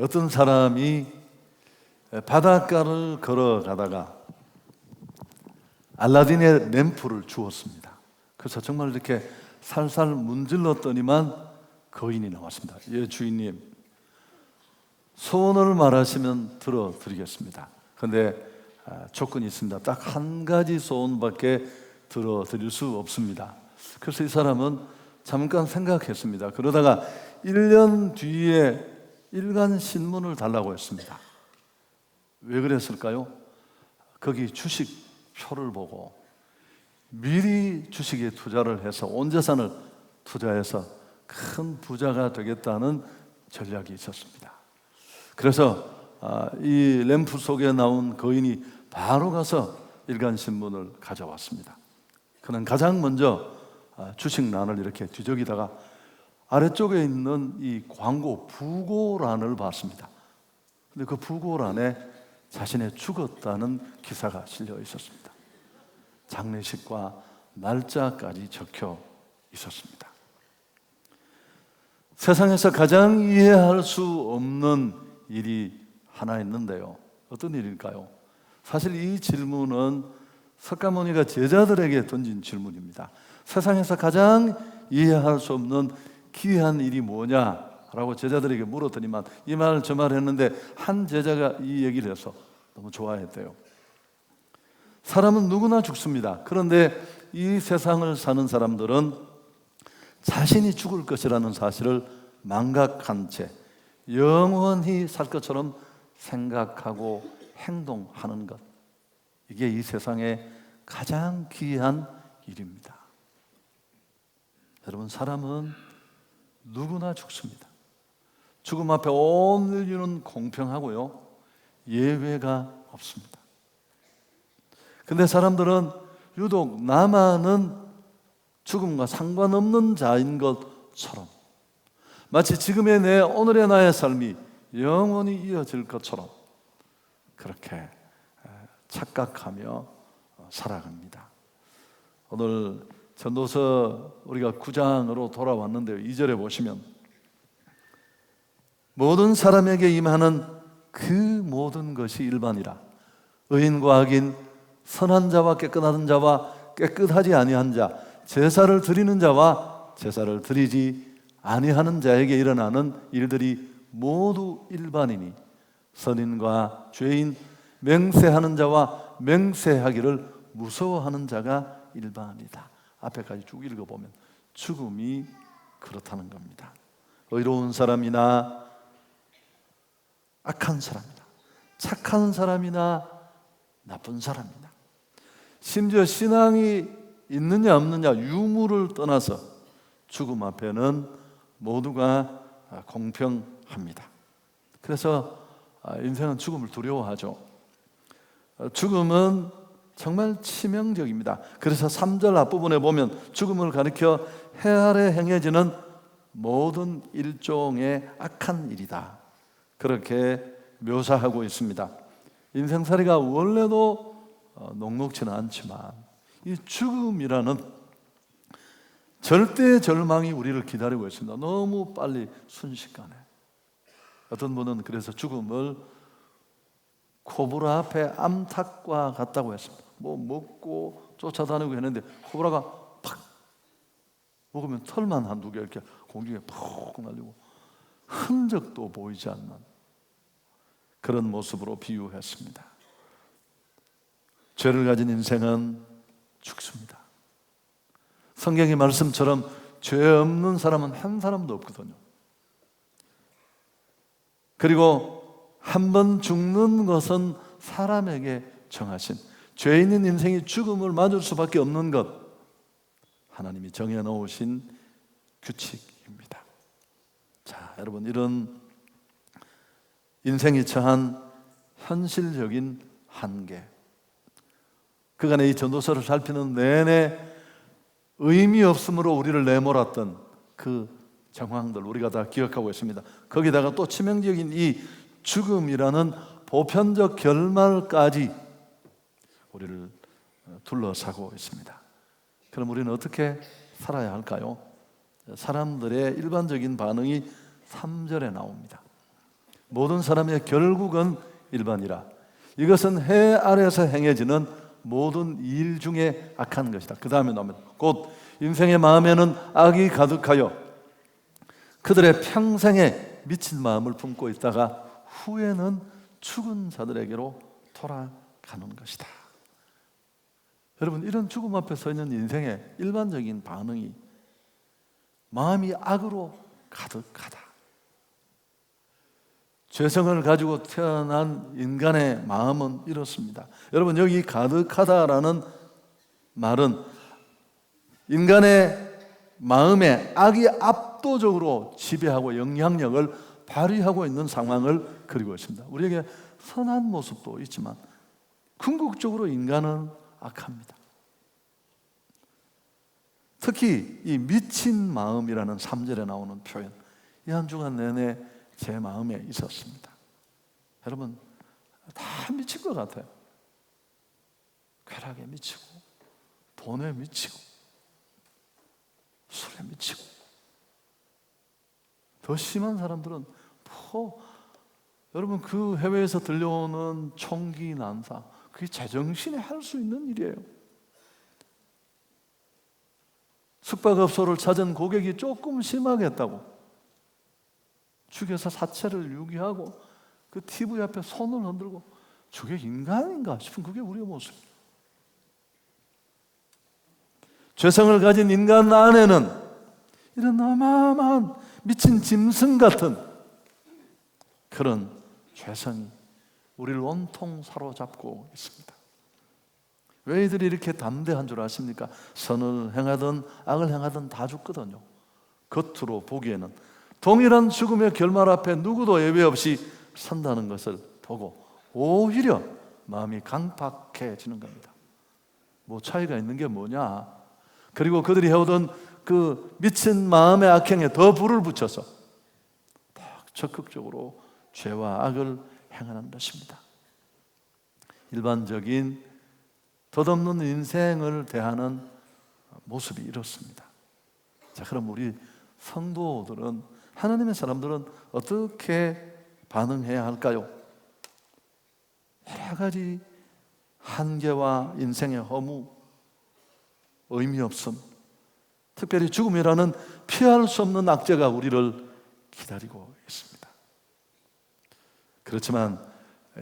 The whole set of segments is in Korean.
어떤 사람이 바닷가를 걸어가다가 알라딘의 램프를 주었습니다. 그래서 정말 이렇게 살살 문질렀더니만 거인이 나왔습니다. 예, 주인님, 소원을 말하시면 들어드리겠습니다. 그런데 조건이 있습니다. 딱 한 가지 소원밖에 들어드릴 수 없습니다. 그래서 이 사람은 잠깐 생각했습니다. 그러다가 1년 뒤에 일간 신문을 달라고 했습니다. 왜 그랬을까요? 거기 주식표를 보고 미리 주식에 투자를 해서 온 재산을 투자해서 큰 부자가 되겠다는 전략이 있었습니다. 그래서 이 램프 속에 나온 거인이 바로 가서 일간신문을 가져왔습니다. 그는 가장 먼저 주식란을 이렇게 뒤적이다가 아래쪽에 있는 이 광고 부고란을 봤습니다. 근데 그 부고란에 자신의 죽었다는 기사가 실려 있었습니다. 장례식과 날짜까지 적혀 있었습니다. 세상에서 가장 이해할 수 없는 일이 하나 있는데요. 어떤 일일까요? 사실 이 질문은 석가모니가 제자들에게 던진 질문입니다. 세상에서 가장 이해할 수 없는 기이한 일이 뭐냐라고 제자들에게 물었더니만 이 말 저 말 했는데 한 제자가 이 얘기를 해서 너무 좋아했대요. 사람은 누구나 죽습니다. 그런데 이 세상을 사는 사람들은 자신이 죽을 것이라는 사실을 망각한 채 영원히 살 것처럼 생각하고 행동하는 것, 이게 이 세상의 가장 기이한 일입니다. 여러분, 사람은 누구나 죽습니다. 죽음 앞에 온 인류는 공평하고요, 예외가 없습니다. 근데 사람들은 유독 나만은 죽음과 상관없는 자인 것처럼, 마치 지금의 내 오늘의 나의 삶이 영원히 이어질 것처럼 그렇게 착각하며 살아갑니다. 오늘 전도서 우리가 9장으로 돌아왔는데요, 2절에 보시면 모든 사람에게 임하는 그 모든 것이 일반이라. 의인과 악인, 선한 자와 깨끗한 자와 깨끗하지 아니한 자, 제사를 드리는 자와 제사를 드리지 아니하는 자에게 일어나는 일들이 모두 일반이니 선인과 죄인, 맹세하는 자와 맹세하기를 무서워하는 자가 일반이다. 앞에까지 쭉 읽어보면 죽음이 그렇다는 겁니다. 의로운 사람이나 악한 사람이나 착한 사람이나 나쁜 사람이나, 심지어 신앙이 있느냐 없느냐 유무를 떠나서 죽음 앞에는 모두가 공평합니다. 그래서 인생은 죽음을 두려워하죠. 죽음은 정말 치명적입니다. 그래서 3절 앞부분에 보면 죽음을 가리켜 해 아래 행해지는 모든 일종의 악한 일이다, 그렇게 묘사하고 있습니다. 인생살이가 원래도 녹록지는 않지만 이 죽음이라는 절대 절망이 우리를 기다리고 있습니다. 너무 빨리 순식간에. 어떤 분은 그래서 죽음을 코브라 앞에 암탉과 같다고 했습니다. 뭐 먹고 쫓아다니고 했는데 코브라가 팍 먹으면 털만 한두 개 이렇게 공중에 푹 날리고 흔적도 보이지 않는 그런 모습으로 비유했습니다. 죄를 가진 인생은 죽습니다. 성경의 말씀처럼 죄 없는 사람은 한 사람도 없거든요. 그리고 한 번 죽는 것은 사람에게 정하신, 죄 있는 인생이 죽음을 맞을 수밖에 없는 것, 하나님이 정해놓으신 규칙입니다. 자, 여러분, 이런 인생이 처한 현실적인 한계, 그간의 이 전도서를 살피는 내내 의미 없음으로 우리를 내몰았던 그 정황들 우리가 다 기억하고 있습니다. 거기다가 또 치명적인 이 죽음이라는 보편적 결말까지 우리를 둘러싸고 있습니다. 그럼 우리는 어떻게 살아야 할까요? 사람들의 일반적인 반응이 3절에 나옵니다. 모든 사람의 결국은 일반이라. 이것은 해 아래에서 행해지는 모든 일 중에 악한 것이다. 그 다음에 나옵니다. 곧 인생의 마음에는 악이 가득하여 그들의 평생에 미친 마음을 품고 있다가 후에는 죽은 자들에게로 돌아가는 것이다. 여러분, 이런 죽음 앞에 서 있는 인생의 일반적인 반응이 마음이 악으로 가득하다. 죄성을 가지고 태어난 인간의 마음은 이렇습니다. 여러분, 여기 가득하다라는 말은 인간의 마음에 악이 압도적으로 지배하고 영향력을 발휘하고 있는 상황을 그리고 있습니다. 우리에게 선한 모습도 있지만 궁극적으로 인간은 악합니다. 특히 이 미친 마음이라는 3절에 나오는 표현, 이 한 주간 내내 제 마음에 있었습니다. 여러분, 다 미친 것 같아요. 쾌락에 미치고, 돈에 미치고, 술에 미치고. 더 심한 사람들은 여러분, 그 해외에서 들려오는 총기 난사, 그게 제정신에 할 수 있는 일이에요. 숙박업소를 찾은 고객이 조금 심하겠다고 죽여서 사체를 유기하고 그 TV 앞에 손을 흔들고, 저게 인간인가 싶은 그게 우리의 모습입니다. 죄성을 가진 인간 안에는 이런 어마어마한 미친 짐승 같은 그런 죄성이 우리를 온통 사로잡고 있습니다. 왜 이들이 이렇게 담대한 줄 아십니까? 선을 행하든 악을 행하든 다 죽거든요. 겉으로 보기에는 동일한 죽음의 결말 앞에 누구도 예외 없이 선다는 것을 보고 오히려 마음이 강팍해지는 겁니다. 뭐 차이가 있는 게 뭐냐? 그리고 그들이 해오던 그 미친 마음의 악행에 더 불을 붙여서 더 적극적으로 죄와 악을 행하는 것입니다. 일반적인 덧없는 인생을 대하는 모습이 이렇습니다. 자, 그럼 우리 성도들은, 하나님의 사람들은 어떻게 반응해야 할까요? 여러 가지 한계와 인생의 허무, 의미 없음, 특별히 죽음이라는 피할 수 없는 악재가 우리를 기다리고 있습니다. 그렇지만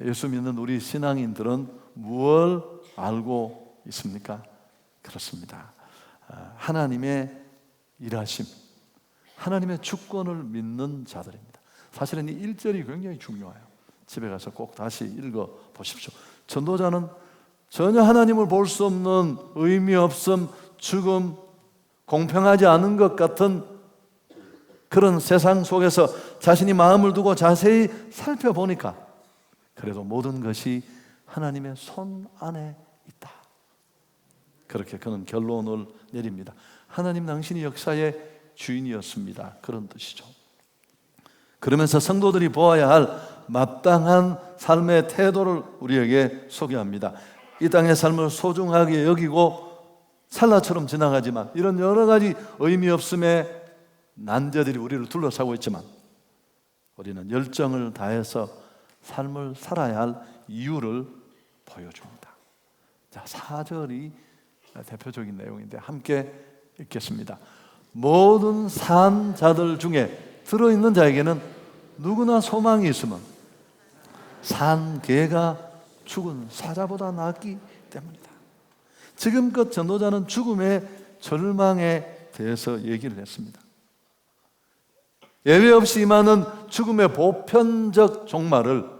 예수 믿는 우리 신앙인들은 무엇을 알고 있습니까? 그렇습니다. 하나님의 일하심, 하나님의 주권을 믿는 자들입니다. 사실은 이 1절이 굉장히 중요해요. 집에 가서 꼭 다시 읽어 보십시오. 전도자는 전혀 하나님을 볼 수 없는 의미 없음, 죽음, 공평하지 않은 것 같은 그런 세상 속에서 자신이 마음을 두고 자세히 살펴보니까 그래도 모든 것이 하나님의 손 안에 있다. 그렇게 그는 결론을 내립니다. 하나님 당신이 역사의 주인이었습니다. 그런 뜻이죠. 그러면서 성도들이 보아야 할 마땅한 삶의 태도를 우리에게 소개합니다. 이 땅의 삶을 소중하게 여기고 찰나처럼 지나가지만 이런 여러 가지 의미 없음의 난제들이 우리를 둘러싸고 있지만 우리는 열정을 다해서 삶을 살아야 할 이유를 보여줍니다. 자, 4절이 대표적인 내용인데 함께 읽겠습니다. 모든 산 자들 중에 들어있는 자에게는 누구나 소망이 있으면 산 개가 죽은 사자보다 낫기 때문이다. 지금껏 전도자는 죽음의 절망에 대해서 얘기를 했습니다. 예외 없이 임하는 죽음의 보편적 종말을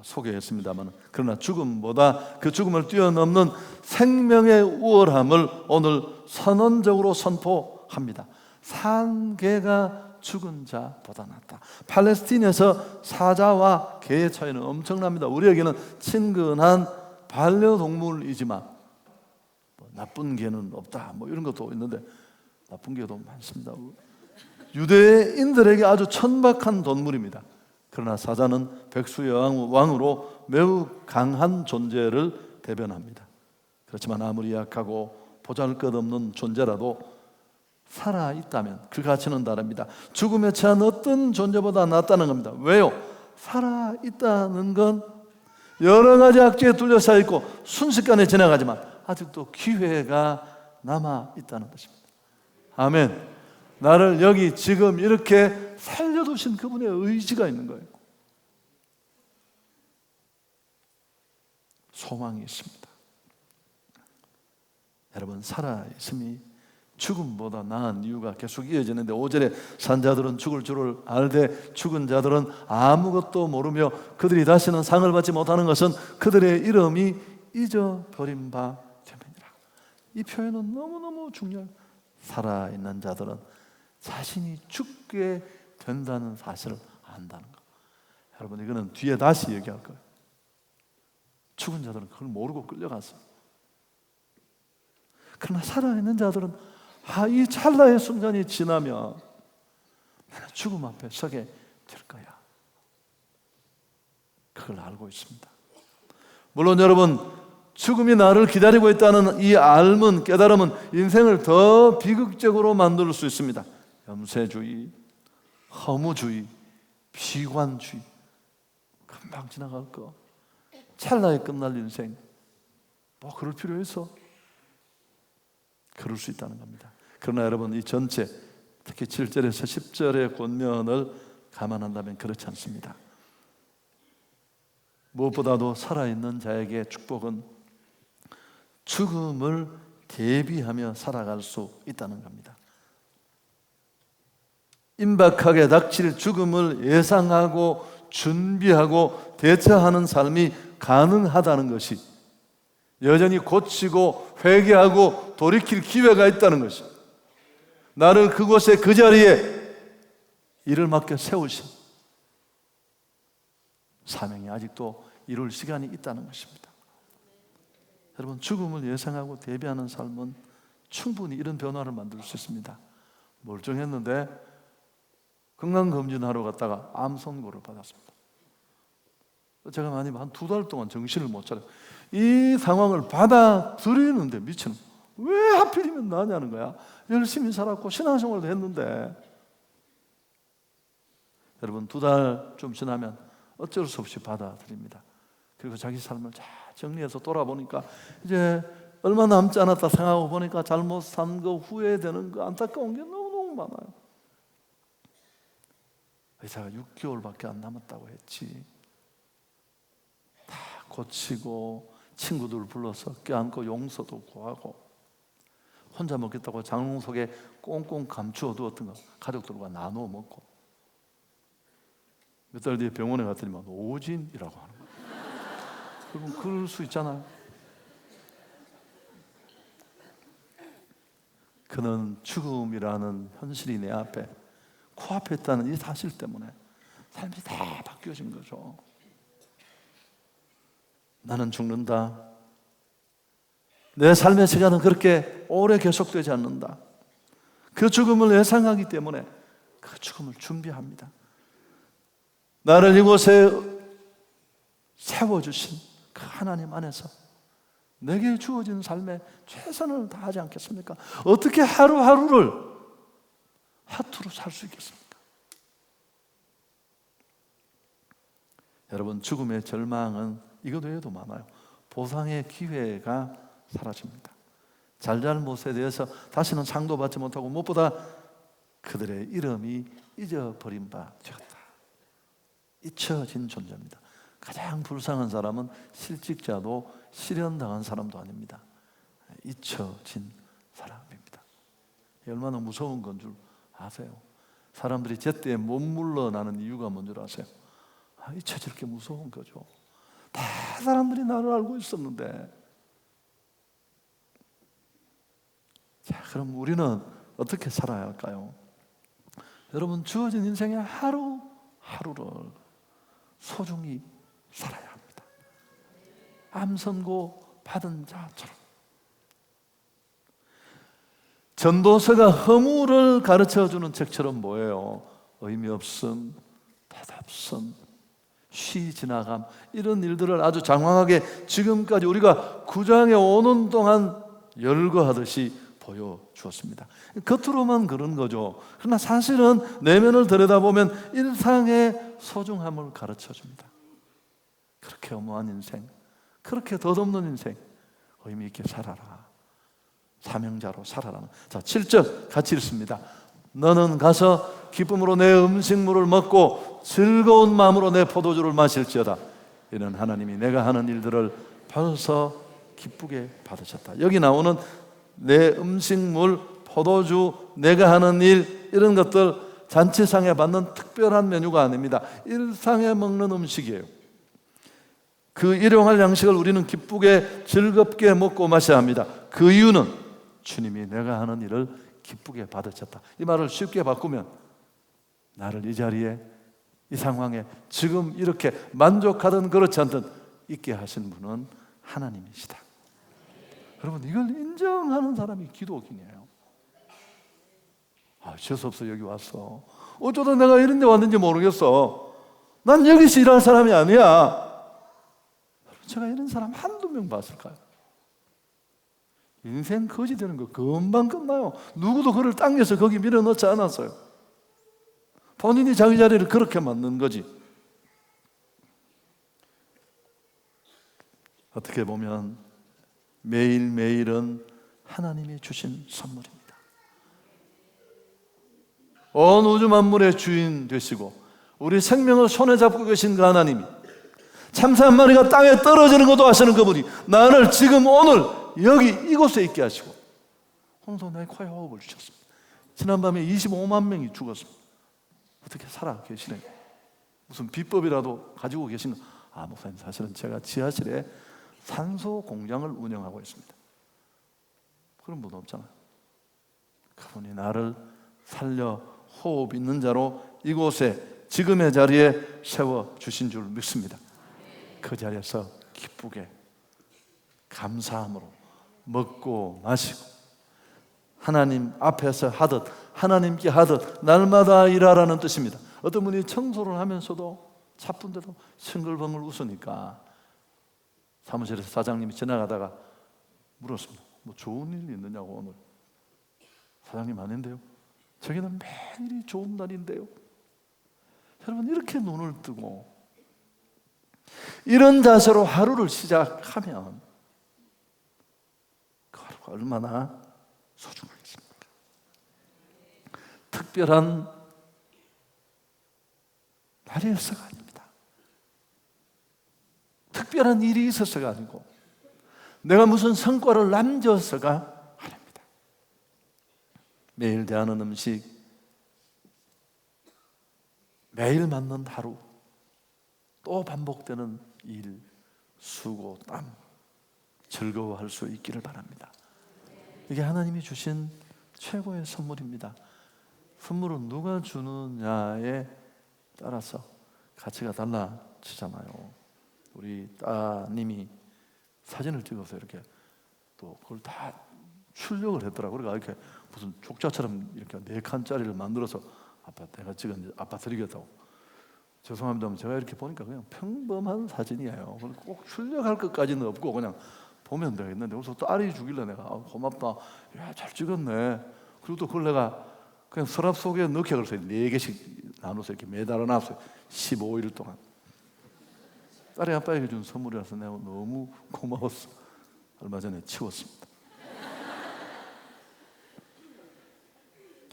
소개했습니다만, 그러나 죽음보다 그 죽음을 뛰어넘는 생명의 우월함을 오늘 선언적으로 선포합니다. 산 개가 죽은 자보다 낫다. 팔레스틴에서 사자와 개의 차이는 엄청납니다. 우리에게는 친근한 반려동물이지만 나쁜 개는 없다, 이런 것도 있는데 나쁜 개도 많습니다. 유대인들에게 아주 천박한 동물입니다. 그러나 사자는 백수의 왕으로 매우 강한 존재를 대변합니다. 그렇지만 아무리 약하고 보잘것없는 존재라도 살아있다면 그 가치는 다릅니다. 죽음에 처한 어떤 존재보다 낫다는 겁니다. 왜요? 살아있다는 건 여러 가지 악재에 둘러싸여 있고 순식간에 지나가지만 아직도 기회가 남아있다는 것입니다. 아멘. 나를 여기 지금 이렇게 살려두신 그분의 의지가 있는 거예요. 소망이 있습니다. 여러분, 살아있음이 죽음보다 나은 이유가 계속 이어지는데 5절에 산 자들은 죽을 줄을 알되 죽은 자들은 아무것도 모르며 그들이 다시는 상을 받지 못하는 것은 그들의 이름이 잊어버린 바 됨이니라. 이 표현은 너무너무 중요해요. 살아있는 자들은 자신이 죽게 된다는 사실을 안다는 것. 여러분, 이거는 뒤에 다시 얘기할 거예요. 죽은 자들은 그걸 모르고 끌려갔어요. 그러나 살아있는 자들은 이 찰나의 순간이 지나면 죽음 앞에 서게 될 거야. 그걸 알고 있습니다. 물론 여러분, 죽음이 나를 기다리고 있다는 이 알문, 깨달음은 인생을 더 비극적으로 만들 수 있습니다. 염세주의, 허무주의, 비관주의, 금방 지나갈 거, 찰나에 끝날 인생, 뭐 그럴 필요 있어? 그럴 수 있다는 겁니다. 그러나 여러분, 이 전체, 특히 7절에서 10절의 권면을 감안한다면 그렇지 않습니다. 무엇보다도 살아있는 자에게 축복은 죽음을 대비하며 살아갈 수 있다는 겁니다. 임박하게 닥칠 죽음을 예상하고 준비하고 대처하는 삶이 가능하다는 것이, 여전히 고치고 회개하고 돌이킬 기회가 있다는 것이, 나를 그곳에 그 자리에 일을 맡겨 세우신 사명이 아직도 이룰 시간이 있다는 것입니다. 여러분, 죽음을 예상하고 대비하는 삶은 충분히 이런 변화를 만들 수 있습니다. 멀쩡했는데 건강검진하러 갔다가 암 선고를 받았습니다. 제가 한 2달 동안 정신을 못 차려요. 이 상황을 받아들이는데 미치는, 왜 하필이면 나냐는 거야. 열심히 살았고 신앙생활도 했는데. 여러분, 2달 좀 지나면 어쩔 수 없이 받아들입니다. 그리고 자기 삶을 잘 정리해서 돌아보니까 이제 얼마 남지 않았다 생각하고 보니까 잘못 산 거, 후회되는 거, 안타까운 게 너무너무 많아요. 의사가 6개월밖에 안 남았다고 했지. 다 고치고 친구들 불러서 껴안고 용서도 구하고, 혼자 먹겠다고 장롱 속에 꽁꽁 감추어 두었던 거 가족들과 나누어 먹고, 몇 달 뒤에 병원에 갔더니만 오진이라고 하는 거예요. 여러분, 그럴 수 있잖아요. 그는 죽음이라는 현실이 내 앞에 코앞에 있다는 이 사실 때문에 삶이 다 바뀌어진 거죠. 나는 죽는다. 내 삶의 시간은 그렇게 오래 계속되지 않는다. 그 죽음을 예상하기 때문에 그 죽음을 준비합니다. 나를 이곳에 세워주신 그 하나님 안에서 내게 주어진 삶에 최선을 다하지 않겠습니까? 어떻게 하루하루를 하루로 살 수 있겠습니까? 여러분, 죽음의 절망은 이것 외에도 많아요. 보상의 기회가 사라집니다. 잘잘못에 대해서 다시는 상도 받지 못하고, 무엇보다 그들의 이름이 잊어버린 바 되었다. 잊혀진 존재입니다. 가장 불쌍한 사람은 실직자도 실현당한 사람도 아닙니다. 잊혀진 사람입니다. 얼마나 무서운 건 줄 아세요? 사람들이 제때에 못 물러나는 이유가 뭔 줄 아세요? 잊혀질 게 무서운 거죠. 다 사람들이 나를 알고 있었는데. 자, 그럼 우리는 어떻게 살아야 할까요? 여러분, 주어진 인생의 하루하루를 소중히 살아야 합니다. 암 선고 받은 자처럼. 전도서가 허무를 가르쳐주는 책처럼 뭐예요? 의미 없음, 대답성, 쉬 지나감, 이런 일들을 아주 장황하게 지금까지 우리가 구장에 오는 동안 열거하듯이 보여주었습니다. 겉으로만 그런 거죠. 그러나 사실은 내면을 들여다보면 일상의 소중함을 가르쳐줍니다. 그렇게 허무한 인생, 그렇게 덧없는 인생 의미 있게 살아라. 사명자로 살아라. 자, 7절 같이 읽습니다. 너는 가서 기쁨으로 내 음식물을 먹고 즐거운 마음으로 내 포도주를 마실지어다. 이는 하나님이 내가 하는 일들을 벌써 기쁘게 받으셨다. 여기 나오는 내 음식물, 포도주, 내가 하는 일, 이런 것들 잔치상에 받는 특별한 메뉴가 아닙니다. 일상에 먹는 음식이에요. 그 일용할 양식을 우리는 기쁘게 즐겁게 먹고 마셔야 합니다. 그 이유는 주님이 내가 하는 일을 기쁘게 받으셨다. 이 말을 쉽게 바꾸면 나를 이 자리에, 이 상황에 지금 이렇게 만족하든 그렇지 않든 있게 하신 분은 하나님이시다. 여러분, 이걸 인정하는 사람이 기독인이에요. 재수없어 여기 왔어. 어쩌다 내가 이런 데 왔는지 모르겠어. 난 여기서 일할 사람이 아니야. 제가 이런 사람 한두 명 봤을까요? 인생 거지 되는 거 금방 끝나요. 누구도 그를 당겨서 거기 밀어넣지 않았어요. 본인이 자기 자리를 그렇게 만든 거지. 어떻게 보면 매일매일은 하나님이 주신 선물입니다. 온 우주 만물의 주인 되시고 우리 생명을 손에 잡고 계신 그 하나님이, 참새 한 마리가 땅에 떨어지는 것도 아시는 그분이 나를 지금 오늘 여기 이곳에 있게 하시고 오늘도 내 코에 호흡을 주셨습니다. 지난밤에 25만 명이 죽었습니다. 어떻게 살아 계시네요. 무슨 비법이라도 가지고 계신가? 목사님, 사실은 제가 지하실에 산소 공장을 운영하고 있습니다. 그런 분 없잖아요. 그분이 나를 살려 호흡 있는 자로 이곳에 지금의 자리에 세워주신 줄 믿습니다. 그 자리에서 기쁘게 감사함으로 먹고 마시고 하나님 앞에서 하듯 하나님께 하듯 날마다 일하라는 뜻입니다. 어떤 분이 청소를 하면서도 차분대로 싱글벙글 웃으니까 사무실에서 사장님이 지나가다가 물었습니다. 뭐 좋은 일이 있느냐고. 오늘 사장님 아닌데요? 저기는 매일이 좋은 날인데요. 여러분, 이렇게 눈을 뜨고 이런 자세로 하루를 시작하면 그 하루가 얼마나 소중하겠습니까? 특별한 날이었어가 아닙니다. 특별한 일이 있어서가 아니고 내가 무슨 성과를 남겨서가 아닙니다. 매일 대하는 음식, 매일 맞는 하루, 또 반복되는 일, 수고, 땀, 즐거워할 수 있기를 바랍니다. 이게 하나님이 주신 최고의 선물입니다. 선물은 누가 주느냐에 따라서 가치가 달라지잖아요. 우리 따님이 사진을 찍어서 이렇게 또 그걸 다 출력을 했더라고요. 그러니까 이렇게 무슨 족자처럼 이렇게 4칸짜리를 만들어서 아빠 내가 찍은 아빠 드리겠다고. 죄송합니다. 제가 이렇게 보니까 그냥 평범한 사진이에요. 꼭 출력할 것까지는 없고 그냥 보면 되겠는데, 그래서 딸이 주길래 내가 고맙다. 야, 잘 찍었네. 그리고 또 그걸 내가 그냥 서랍 속에 넣게 그래서 4개씩 나눠서 이렇게 매달아 놨어요. 15일 동안. 딸이 아빠에게 준 선물이라서 내가 너무 고마웠어. 얼마 전에 치웠습니다.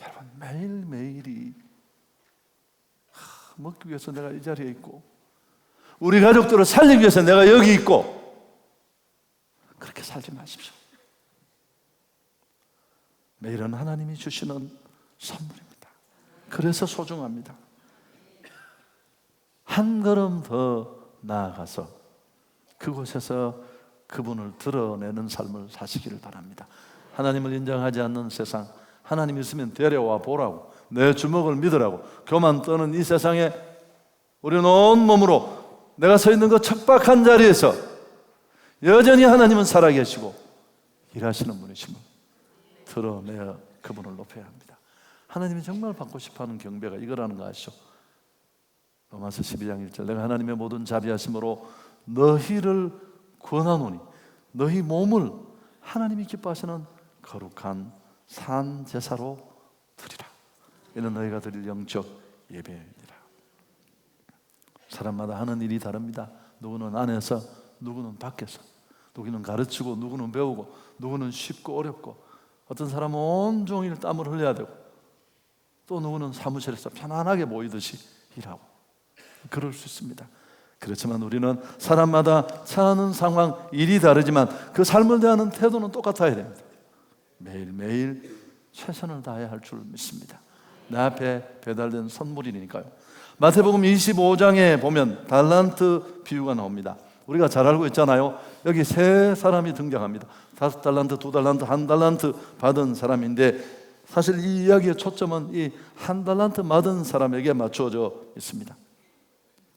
여러분, 매일매일이 먹기 위해서 내가 이 자리에 있고 우리 가족들을 살리기 위해서 내가 여기 있고, 그렇게 살지 마십시오. 매일은 하나님이 주시는 선물입니다. 그래서 소중합니다. 한 걸음 더 나아가서 그곳에서 그분을 드러내는 삶을 사시기를 바랍니다. 하나님을 인정하지 않는 세상, 하나님 있으면 데려와 보라고, 내 주먹을 믿으라고 교만 떠는 이 세상에 우리는 온몸으로 내가 서 있는 그 척박한 자리에서 여전히 하나님은 살아계시고 일하시는 분이심을 드러내어 그분을 높여야 합니다. 하나님이 정말 받고 싶어하는 경배가 이거라는 거 아시죠? 로마서 12장 1절, 내가 하나님의 모든 자비하심으로 너희를 권하노니 너희 몸을 하나님이 기뻐하시는 거룩한 산 제사로 드리라. 이는 너희가 드릴 영적 예배니라. 사람마다 하는 일이 다릅니다. 누구는 안에서, 누구는 밖에서, 누구는 가르치고, 누구는 배우고, 누구는 쉽고 어렵고, 어떤 사람은 온종일 땀을 흘려야 되고, 또 누구는 사무실에서 편안하게 모이듯이 일하고, 그럴 수 있습니다. 그렇지만 우리는 사람마다 처하는 상황, 일이 다르지만 그 삶을 대하는 태도는 똑같아야 됩니다. 매일매일 최선을 다해야 할 줄 믿습니다. 내 앞에 배달된 선물이니까요. 마태복음 25장에 보면 달란트 비유가 나옵니다. 우리가 잘 알고 있잖아요. 여기 세 사람이 등장합니다. 5달란트, 2달란트, 1달란트 받은 사람인데, 사실 이 이야기의 초점은 이 1달란트 받은 사람에게 맞춰져 있습니다.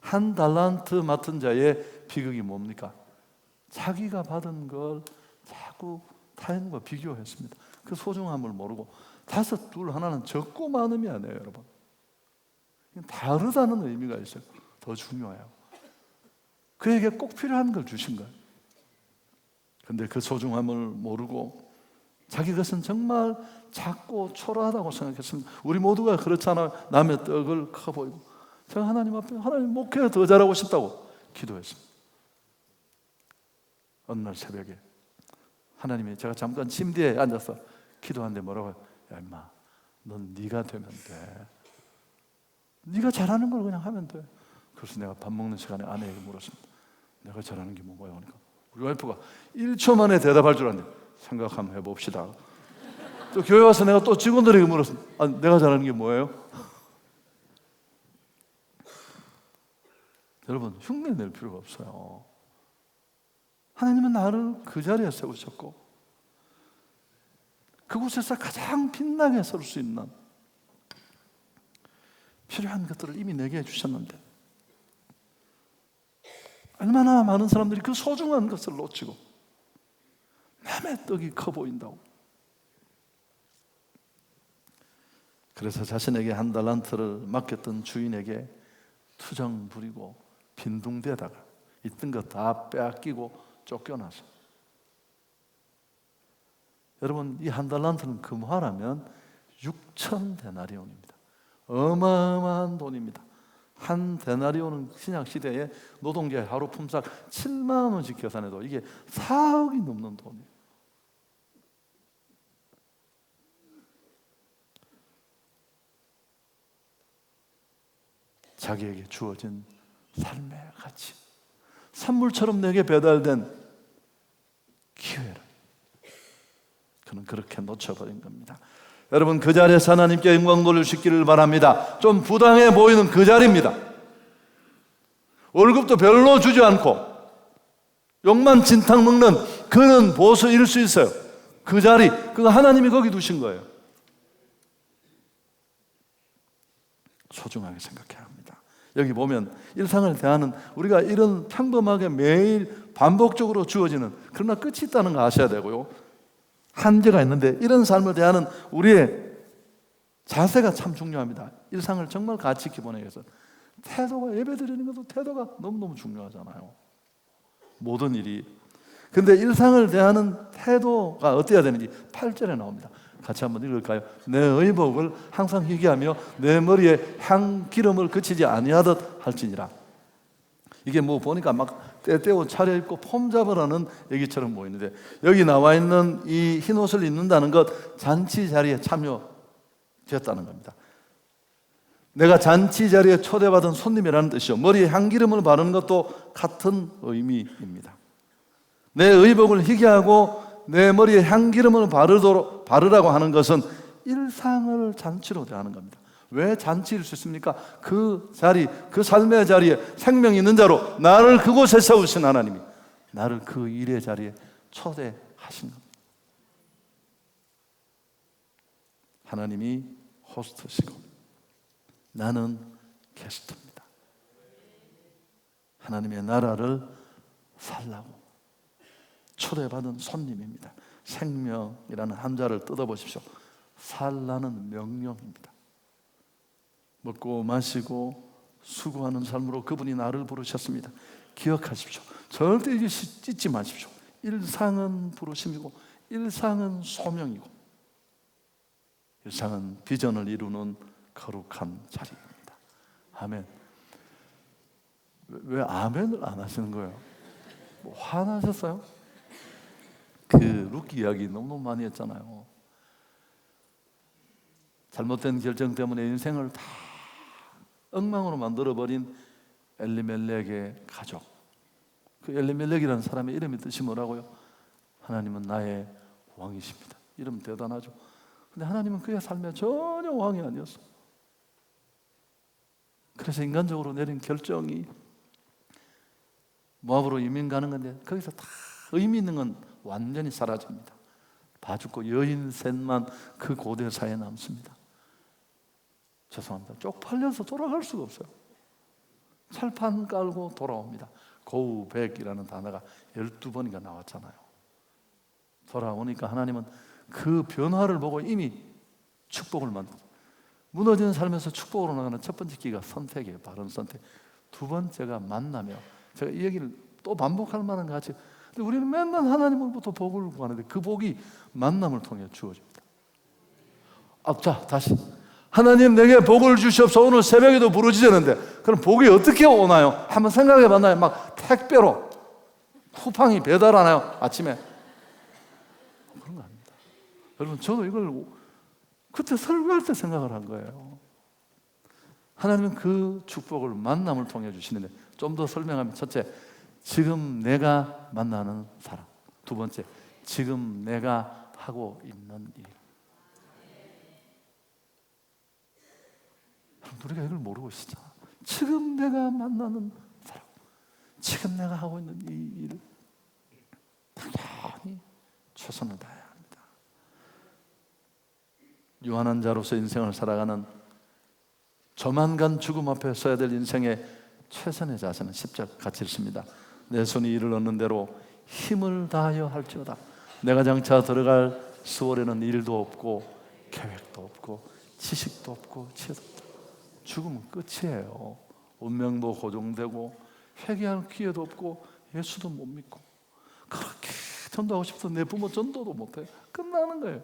1달란트 맡은 자의 비극이 뭡니까? 자기가 받은 걸 자꾸 타인과 비교했습니다. 그 소중함을 모르고, 5, 2, 하나는 적고 많음이 아니에요, 여러분. 다르다는 의미가 있어요. 더 중요해요. 그에게 꼭 필요한 걸 주신 거예요. 근데 그 소중함을 모르고 자기 것은 정말 작고 초라하다고 생각했습니다. 우리 모두가 그렇잖아요. 남의 떡을 커 보이고, 제가 하나님 앞에 하나님 목회 더 잘하고 싶다고 기도했습니다. 어느 날 새벽에 하나님이, 제가 잠깐 침대에 앉아서 기도하는데 뭐라고 해요? 야 임마, 넌 네가 되면 돼. 네가 잘하는 걸 그냥 하면 돼. 그래서 내가 밥 먹는 시간에 아내에게 물었습니다. 내가 잘하는 게 뭔가요? 그러니까 우리 와이프가 1초 만에 대답할 줄 알았는데, 생각 한번 해봅시다. 또 교회 와서 내가 또 직원들에게 물었습니다. 아, 내가 잘하는 게 뭐예요? 여러분, 흉내 낼 필요가 없어요. 하나님은 나를 그 자리에 세우셨고, 그곳에서 가장 빛나게 설 수 있는 필요한 것들을 이미 내게 해주셨는데, 얼마나 많은 사람들이 그 소중한 것을 놓치고 남의 떡이 커 보인다고. 그래서 자신에게 1달란트를 맡겼던 주인에게 투정 부리고 빈둥대다가 있던 거 다 빼앗기고 쫓겨나서, 여러분, 이 1달란트는 금화라면 6,000데나리온입니다. 어마어마한 돈입니다. 한 데나리온은 신약 시대에 노동자의 하루 품삯 7만 원씩 계산해도 이게 4억이 넘는 돈이에요. 자기에게 주어진 삶의 가치, 선물처럼 내게 배달된 기회를 그는 그렇게 놓쳐버린 겁니다. 여러분, 그 자리에서 하나님께 영광 돌리시기를 바랍니다. 좀 부당해 보이는 그 자리입니다. 월급도 별로 주지 않고 욕만 진탕 먹는 그는 보수일 수 있어요. 그 자리, 그거 하나님이 거기 두신 거예요. 소중하게 생각해야 합니다. 여기 보면 일상을 대하는, 우리가 이런 평범하게 매일 반복적으로 주어지는, 그러나 끝이 있다는 거 아셔야 되고요. 한계가 있는데, 이런 삶을 대하는 우리의 자세가 참 중요합니다. 일상을 정말 가치 있게 보내기 위해서 태도가, 예배드리는 것도 태도가 너무너무 중요하잖아요. 모든 일이. 근데 일상을 대하는 태도가 어때야 되는지 8절에 나옵니다. 같이 한번 읽을까요? 내 의복을 항상 희귀하며 내 머리에 향기름을 그치지 아니하듯 할지니라. 이게 뭐 보니까 막 떼떼옷 차려입고 폼 잡으라는 얘기처럼 보이는데, 여기 나와 있는 이 흰옷을 입는다는 것, 잔치 자리에 참여되었다는 겁니다. 내가 잔치 자리에 초대받은 손님이라는 뜻이요, 머리에 향기름을 바르는 것도 같은 의미입니다. 내 의복을 희귀하고 내 머리에 향기름을 바르라고 하는 것은 일상을 잔치로 대하는 겁니다. 왜 잔치일 수 있습니까? 그 자리, 그 삶의 자리에 생명이 있는 자로 나를 그곳에 세우신 하나님이 나를 그 일의 자리에 초대하신 겁니다. 하나님이 호스트시고 나는 게스트입니다. 하나님의 나라를 살라고 초대받은 손님입니다. 생명이라는 한자를 뜯어보십시오. 살라는 명령입니다. 먹고 마시고 수고하는 삶으로 그분이 나를 부르셨습니다. 기억하십시오. 절대 잊지 마십시오. 일상은 부르심이고 일상은 소명이고 일상은 비전을 이루는 거룩한 자리입니다. 아멘. 왜 아멘을 안 하시는 거예요? 뭐 화나셨어요? 그 루키 이야기 너무 많이 했잖아요. 잘못된 결정 때문에 인생을 다 엉망으로 만들어버린 엘리멜렉의 가족. 그 엘리멜렉이라는 사람의 이름의 뜻이 뭐라고요? 하나님은 나의 왕이십니다. 이름 대단하죠. 근데 하나님은 그의 삶에 전혀 왕이 아니었어요. 그래서 인간적으로 내린 결정이 모압으로 이민 가는 건데 거기서 다 의미 있는 건 완전히 사라집니다. 다 죽고 여인 셋만 그 고대 사회에 남습니다. 죄송합니다. 쪽팔려서 돌아갈 수가 없어요. 철판 깔고 돌아옵니다. 고우백이라는 단어가 12번인가 나왔잖아요. 돌아오니까 하나님은 그 변화를 보고 이미 축복을 만들어요. 무너지는 삶에서 축복으로 나가는 첫 번째 끼가 선택이에요. 바른 선택. 두 번째가 만나며, 제가 이 얘기를 또 반복할 만한 가치. 근데 우리는 맨날 하나님으로부터 복을 구하는데 그 복이 만남을 통해 주어집니다. 자, 다시. 하나님 내게 복을 주시옵소서. 오늘 새벽에도 부르짖었는데 그럼 복이 어떻게 오나요? 한번 생각해 봤나요? 막 택배로 쿠팡이 배달하나요? 아침에? 그런 거 아닙니다. 여러분, 저도 이걸 그때 설교할 때 생각을 한 거예요. 하나님은 그 축복을 만남을 통해 주시는데, 좀 더 설명하면, 첫째, 지금 내가 만나는 사람. 두 번째, 지금 내가 하고 있는 일. 우리가 이걸 모르고 있잖아. 지금 내가 만나는 사람, 지금 내가 하고 있는 이 일을 당연히 최선을 다해야 합니다. 유한한 자로서 인생을 살아가는 조만간 죽음 앞에 서야 될 인생의 최선의 자세는 10절 같이 읽습니다. 내 손이 이를 얻는 대로 힘을 다하여 할지어다. 내가 장차 들어갈 수월에는 일도 없고 계획도 없고 지식도 없고 지혜도 없다. 죽으면 끝이에요. 운명도 고정되고 회개할 기회도 없고 예수도 못 믿고 그렇게 전도하고 싶어서 내 부모 전도도 못해. 끝나는 거예요.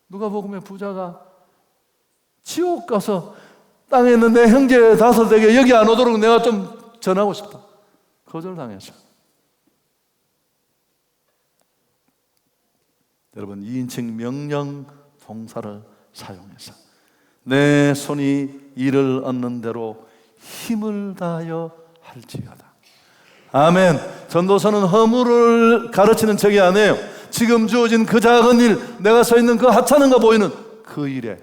누가복음의 부자가 지옥 가서 땅에 있는 내 형제 5에게 여기 안 오도록 내가 좀 전하고 싶다. 거절당했어요. 여러분, 2인칭 명령 동사를 사용해서 내 손이 이를 얻는 대로 힘을 다하여 할지어다. 아멘. 전도서는 허물을 가르치는 책이 아니에요. 지금 주어진 그 작은 일, 내가 서 있는 그 하찮은 거 보이는 그 일에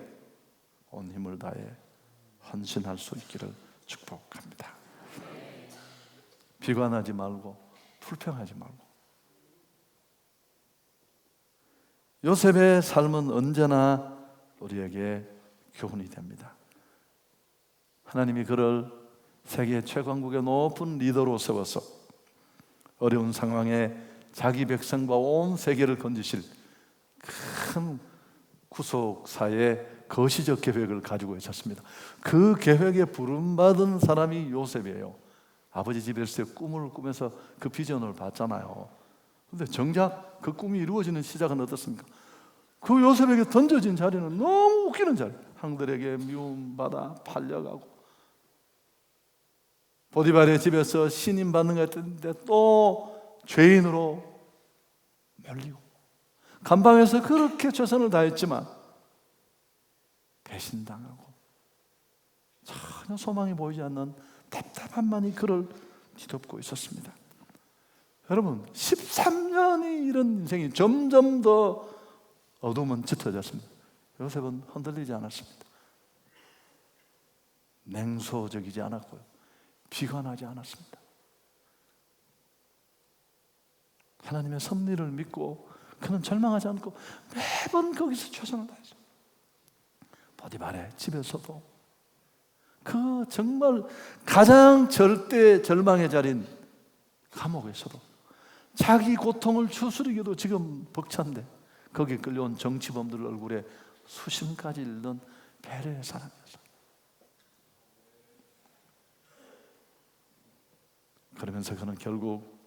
온 힘을 다해 헌신할 수 있기를 축복합니다. 비관하지 말고 불평하지 말고. 요셉의 삶은 언제나 우리에게 교훈이 됩니다. 하나님이 그를 세계 최강국의 높은 리더로 세워서 어려운 상황에 자기 백성과 온 세계를 건지실 큰 구속사의 거시적 계획을 가지고 있었습니다. 그 계획에 부름받은 사람이 요셉이에요. 아버지 집에 있을 때 꿈을 꾸면서 그 비전을 봤잖아요. 그런데 정작 그 꿈이 이루어지는 시작은 어떻습니까? 그 요셉에게 던져진 자리는 너무 웃기는 자리. 형들에게 미움받아 팔려가고, 보디발의 집에서 신임 받는 것 같은데 또 죄인으로 몰리고, 감방에서 그렇게 최선을 다했지만 배신당하고 전혀 소망이 보이지 않는 답답함만이 그를 뒤덮고 있었습니다. 여러분, 13년이 이런 인생이 점점 더 어둠은 짙어졌습니다. 요셉은 흔들리지 않았습니다. 냉소적이지 않았고요, 비관하지 않았습니다. 하나님의 섭리를 믿고 그는 절망하지 않고 매번 거기서 최선을 다했어요. 보디발의 집에서도, 그 정말 가장 절대 절망의 자리인 감옥에서도, 자기 고통을 추스리기도 지금 벅찬데 거기에 끌려온 정치범들 얼굴에 수심까지 읽는 배려의 사람이었어요. 그러면서 그는 결국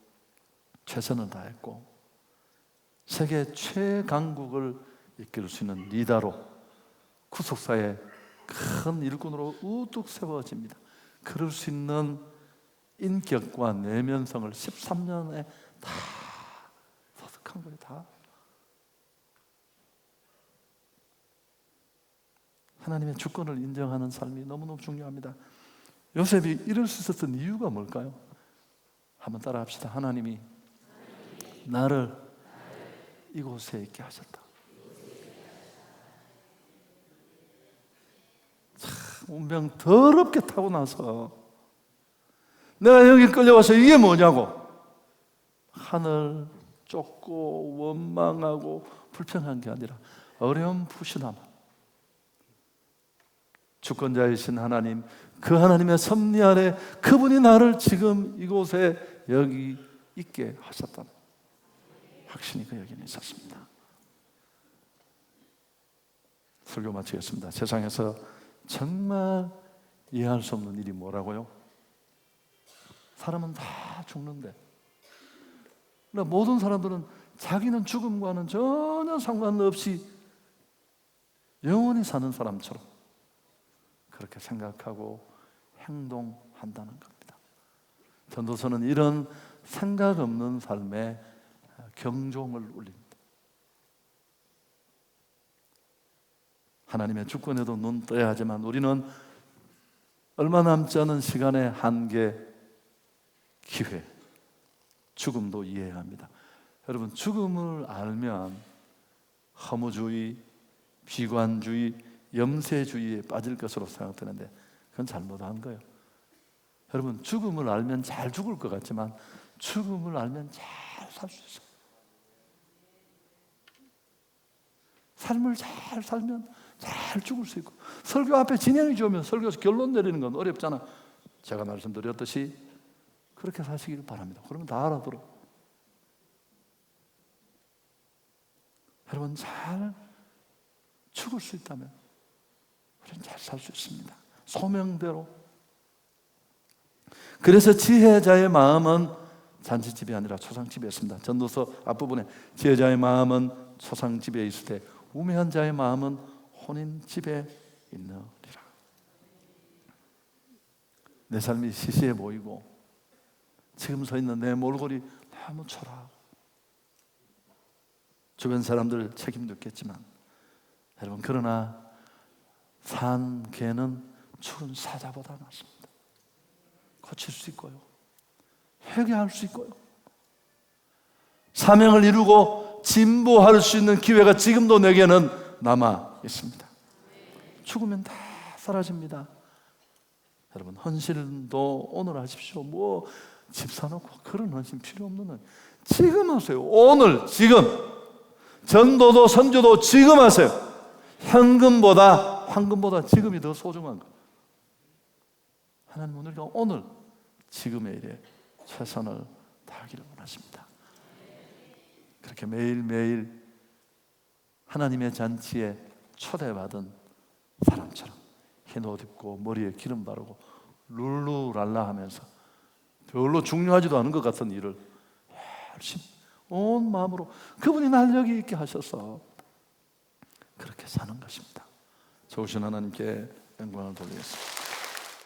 최선을 다했고 세계 최강국을 이끌 수 있는 리더로 구속사의 큰 일꾼으로 우뚝 세워집니다. 그럴 수 있는 인격과 내면성을 13년에 다 소득한 거예요. 다. 하나님의 주권을 인정하는 삶이 너무너무 중요합니다. 요셉이 이럴 수 있었던 이유가 뭘까요? 한번 따라 합시다. 하나님이 나를 이곳에 있게 하셨다. 참 운명 더럽게 타고 나서 내가 여기 끌려와서 이게 뭐냐고 하늘 쫓고 원망하고 불평한 게 아니라 어렴풋이나마 주권자이신 하나님, 그 하나님의 섭리 아래 그분이 나를 지금 이곳에 여기 있게 하셨다는 확신이 그 여기에 있었습니다. 설교 마치겠습니다. 세상에서 정말 이해할 수 없는 일이 뭐라고요? 사람은 다 죽는데, 그러나 모든 사람들은 자기는 죽음과는 전혀 상관없이 영원히 사는 사람처럼 그렇게 생각하고 행동한다는 겁니다. 전도서는 이런 생각 없는 삶에 경종을 울립니다. 하나님의 주권에도 눈 떠야 하지만 우리는 얼마 남지 않은 시간의 한계, 기회, 죽음도 이해해야 합니다. 여러분, 죽음을 알면 허무주의, 비관주의, 염세주의에 빠질 것으로 생각되는데 그건 잘못한 거예요. 여러분, 죽음을 알면 잘 죽을 것 같지만 죽음을 알면 잘 살 수 있어요. 삶을 잘 살면 잘 죽을 수 있고, 설교 앞에 진행이 좋으면 설교에서 결론 내리는 건 어렵잖아. 제가 말씀드렸듯이 그렇게 사시길 바랍니다. 그러면 다 알아들어. 여러분, 잘 죽을 수 있다면 우리는 잘 살 수 있습니다. 소명대로. 그래서 지혜자의 마음은 잔치집이 아니라 초상집에 있습니다. 전도서 앞부분에 지혜자의 마음은 초상집에 있을 때 우매한 자의 마음은 혼인집에 있느니라. 내 삶이 시시해 보이고 지금 서 있는 내 몰골이 너무 초라하고 주변 사람들 책임도 있겠지만 여러분, 그러나 산 개는 죽은 사자보다 낫습니다. 고칠 수 있고요, 회개할 수 있고요, 사명을 이루고 진보할 수 있는 기회가 지금도 내게는 남아 있습니다. 죽으면 다 사라집니다. 여러분, 헌신도 오늘 하십시오. 뭐 집 사놓고 그런 헌신 필요 없는 건 지금 하세요. 오늘, 지금. 전도도 선교도 지금 하세요. 현금보다, 황금보다 지금이 더 소중한 거. 하나님은 우리가 오늘, 지금의 일에 최선을 다하기를 원하십니다. 그렇게 매일매일 하나님의 잔치에 초대받은 사람처럼 흰 옷 입고 머리에 기름 바르고 룰루랄라 하면서 별로 중요하지도 않은 것 같은 일을 열심히 온 마음으로 그분이 날 여기 있게 하셔서 그렇게 사는 것입니다. 좋으신 하나님께 영광을 돌리겠습니다.